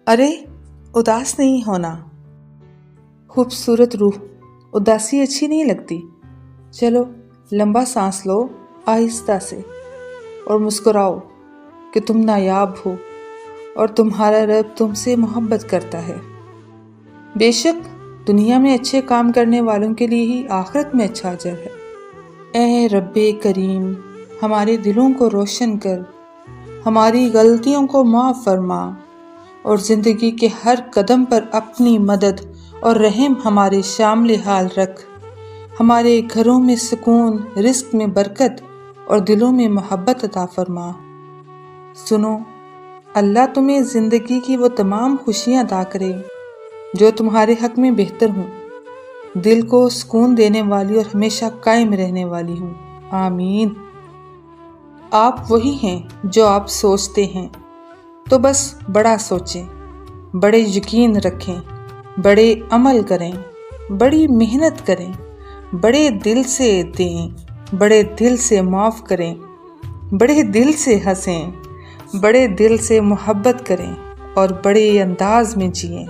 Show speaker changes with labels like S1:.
S1: ارے اداس نہیں ہونا، خوبصورت روح، اداسی اچھی نہیں لگتی۔ چلو لمبا سانس لو آہستہ سے اور مسکراؤ کہ تم نایاب ہو اور تمہارا رب تم سے محبت کرتا ہے۔ بے شک دنیا میں اچھے کام کرنے والوں کے لیے ہی آخرت میں اچھا اجر ہے۔ اے رب کریم، ہمارے دلوں کو روشن کر، ہماری غلطیوں کو معاف فرما اور زندگی کے ہر قدم پر اپنی مدد اور رحم ہمارے شامل حال رکھ۔ ہمارے گھروں میں سکون، رزق میں برکت اور دلوں میں محبت عطا فرما۔ سنو، اللہ تمہیں زندگی کی وہ تمام خوشیاں عطا کرے جو تمہارے حق میں بہتر ہوں، دل کو سکون دینے والی اور ہمیشہ قائم رہنے والی ہوں۔ آمین۔ آپ وہی ہیں جو آپ سوچتے ہیں، تو بس بڑا سوچیں، بڑے یقین رکھیں، بڑے عمل کریں، بڑی محنت کریں، بڑے دل سے دیں، بڑے دل سے معاف کریں، بڑے دل سے ہنسیں، بڑے دل سے محبت کریں اور بڑے انداز میں جئیں۔